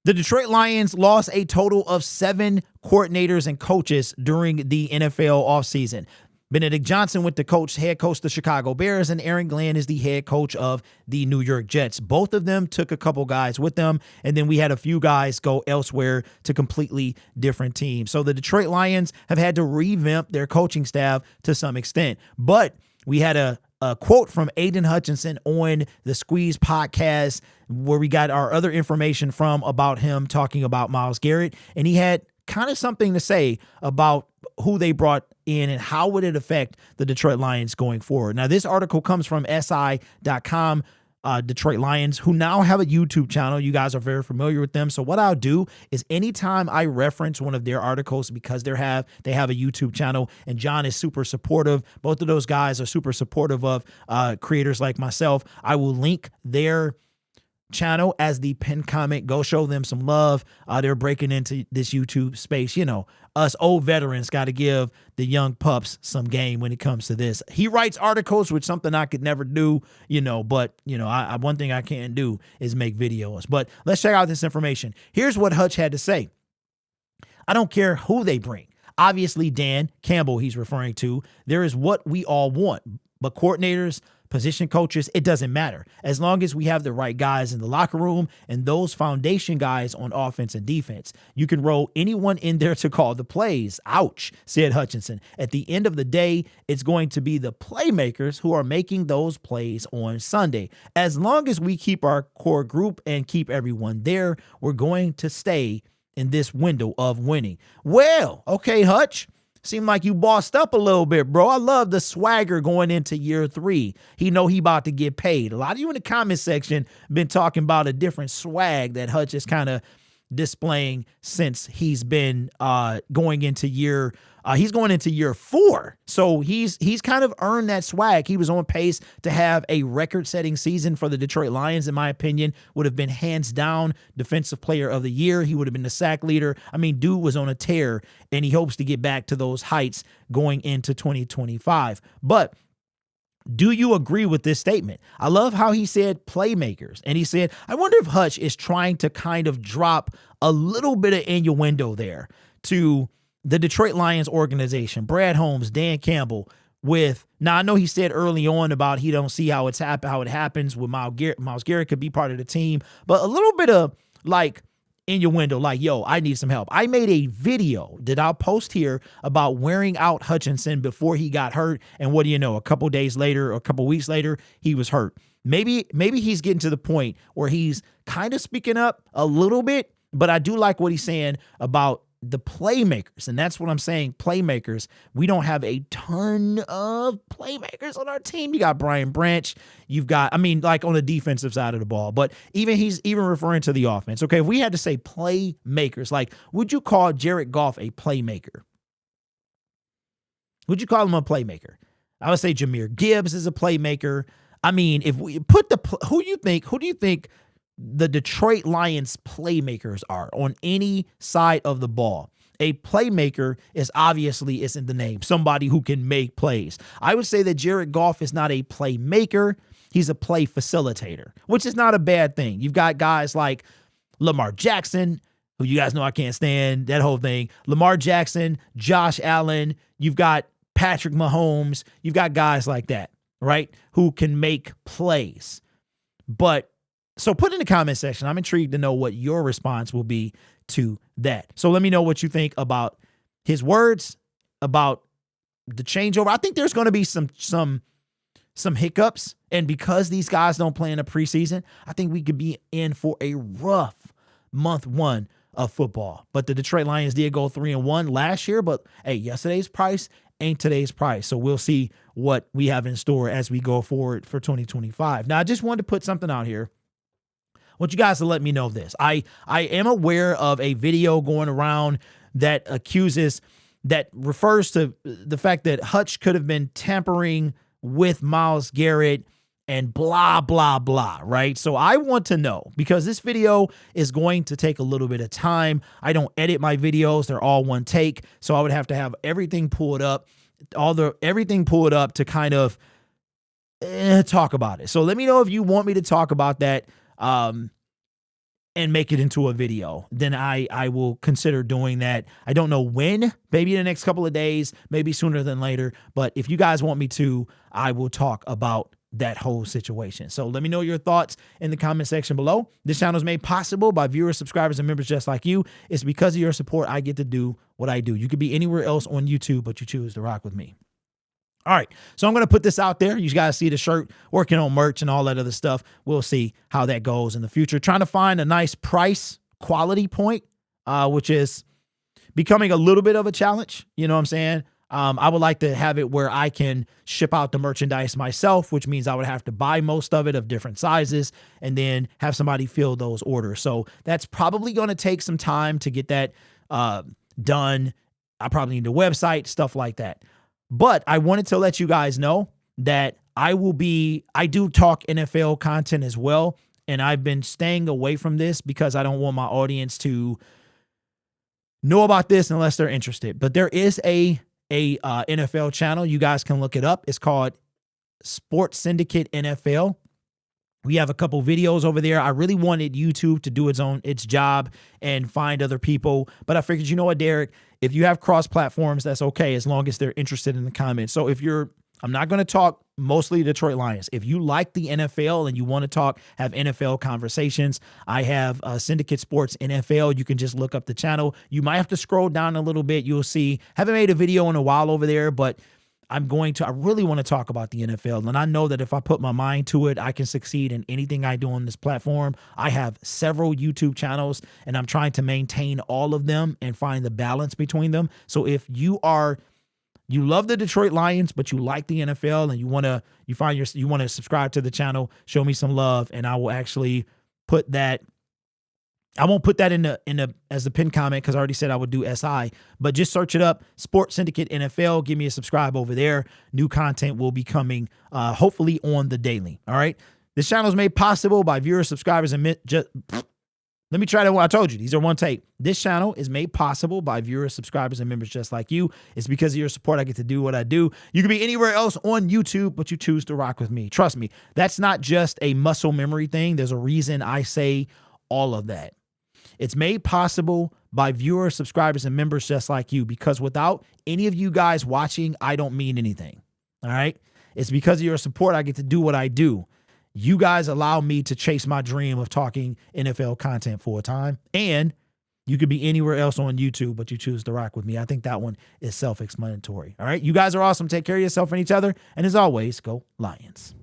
The Detroit Lions lost a total of 7 coordinators and coaches during the NFL offseason. Benedict Johnson went to head coach the Chicago Bears, and Aaron Glenn is the head coach of the New York Jets. Both of them took a couple guys with them, and then we had a few guys go elsewhere to completely different teams. So the Detroit Lions have had to revamp their coaching staff to some extent. But we had a quote from Aiden Hutchinson on the Squeeze podcast where we got our other information from about him talking about Myles Garrett, and he had kind of something to say about who they brought in and how would it affect the Detroit Lions going forward. Now, this article comes from SI.com, Detroit Lions, who now have a YouTube channel. You guys are very familiar with them. So what I'll do is anytime I reference one of their articles, because they have a YouTube channel, and John is super supportive. Both of those guys are super supportive of creators like myself. I will link their channel as the pinned comment. Go show them some love. They're breaking into this YouTube space. You know, us old veterans got to give the young pups some game when it comes to this. He writes articles, which something I could never do, but I one thing I can't do is make videos. But let's check out this information. Here's what Hutch had to say. I don't care who they bring. Obviously, Dan Campbell he's referring to. There is what we all want, but coordinators, position coaches, it doesn't matter. As long as we have the right guys in the locker room and those foundation guys on offense and defense, you can roll anyone in there to call the plays. Ouch, said Hutchinson. At the end of the day, it's going to be the playmakers who are making those plays on Sunday. As long as we keep our core group and keep everyone there, we're going to stay in this window of winning. Well, okay, Hutch. Seemed like you bossed up a little bit, bro. I love the swagger going into year 3. He about to get paid. A lot of you in the comment section been talking about a different swag that Hutch is kind of displaying since he's been going into year 4. So he's kind of earned that swag. He was on pace to have a record-setting season for the Detroit Lions, in my opinion. Would have been hands down defensive player of the year. He would have been the sack leader. I mean, dude was on a tear, and he hopes to get back to those heights going into 2025. But do you agree with this statement? I love how he said playmakers. And he said, I wonder if Hutch is trying to kind of drop a little bit of innuendo there to the Detroit Lions organization, Brad Holmes, Dan Campbell, now I know he said early on about he don't see how it happens with Myles Garrett could be part of the team, but a little bit of like innuendo, like, yo, I need some help. I made a video that I'll post here about wearing out Hutchinson before he got hurt. And what do you know? A couple days later, or a couple weeks later, he was hurt. Maybe he's getting to the point where he's kind of speaking up a little bit, but I do like what he's saying about the playmakers. And that's what I'm saying. Playmakers. We don't have a ton of playmakers on our team. You got Brian Branch. You've got, like on the defensive side of the ball, but he's even referring to the offense. Okay. If we had to say playmakers, like, would you call Jared Goff a playmaker? Would you call him a playmaker? I would say Jahmyr Gibbs is a playmaker. If we put who do you think the Detroit Lions playmakers are on any side of the ball? A playmaker is obviously, it's in the name, somebody who can make plays. I would say that Jared Goff is not a playmaker. He's a play facilitator, which is not a bad thing. You've got guys like Lamar Jackson, who you guys know I can't stand, that whole thing. Lamar Jackson, Josh Allen, you've got Patrick Mahomes, you've got guys like that, right, who can make plays. So put in the comment section. I'm intrigued to know what your response will be to that. So let me know what you think about his words, about the changeover. I think there's going to be some hiccups. And because these guys don't play in the preseason, I think we could be in for a rough month 1 of football. But the Detroit Lions did go 3-1 last year. But hey, yesterday's price ain't today's price. So we'll see what we have in store as we go forward for 2025. Now, I just wanted to put something out here. I want you guys to let me know this. I am aware of a video going around that refers to the fact that Hutch could have been tampering with Myles Garrett and blah, blah, blah, right? So I want to know, because this video is going to take a little bit of time. I don't edit my videos. They're all one take. So I would have to have everything pulled up, to kind of talk about it. So let me know if you want me to talk about that. and make it into a video, then I will consider doing that. I don't know when, maybe in the next couple of days, maybe sooner than later. But if you guys want me to, I will talk about that whole situation. So let me know your thoughts in the comment section below. This channel is made possible by viewers, subscribers, and members just like you. It's because of your support I get to do what I do. You could be anywhere else on YouTube, but you choose to rock with me. All right, so I'm going to put this out there. You guys see the shirt, working on merch and all that other stuff. We'll see how that goes in the future. Trying to find a nice price quality point, which is becoming a little bit of a challenge. You know what I'm saying? I would like to have it where I can ship out the merchandise myself, which means I would have to buy most of it of different sizes and then have somebody fill those orders. So that's probably going to take some time to get that done. I probably need a website, stuff like that. But I wanted to let you guys know that I do talk NFL content as well. And I've been staying away from this because I don't want my audience to know about this unless they're interested. But there is a NFL channel. You guys can look it up. It's called Sports Syndicate NFL. We have a couple videos over there. I really wanted YouTube to do its job and find other people. But I figured, you know what, Derek, if you have cross platforms, that's okay, as long as they're interested in the comments. So I'm not going to talk mostly Detroit Lions. If you like the NFL and you want to have NFL conversations, I have Syndicate Sports NFL. You can just look up the channel. You might have to scroll down a little bit. You'll see, haven't made a video in a while over there, but I really want to talk about the NFL. And I know that if I put my mind to it, I can succeed in anything I do on this platform. I have several YouTube channels and I'm trying to maintain all of them and find the balance between them. So if you love the Detroit Lions, but you like the NFL and you want to subscribe to the channel, show me some love, and I will actually put that. I won't put that as the pinned comment because I already said I would do SI, but just search it up, Sports Syndicate NFL. Give me a subscribe over there. New content will be coming, hopefully on the daily. All right. This channel is made possible by viewers, subscribers, and let me try to what I told you. These are one take. This channel is made possible by viewers, subscribers, and members just like you. It's because of your support I get to do what I do. You can be anywhere else on YouTube, but you choose to rock with me. Trust me, that's not just a muscle memory thing. There's a reason I say all of that. It's made possible by viewers, subscribers, and members just like you, because without any of you guys watching, I don't mean anything. All right? It's because of your support I get to do what I do. You guys allow me to chase my dream of talking NFL content for a time, and you could be anywhere else on YouTube, but you choose to rock with me. I think that one is self-explanatory. All right? You guys are awesome. Take care of yourself and each other, and as always, go Lions.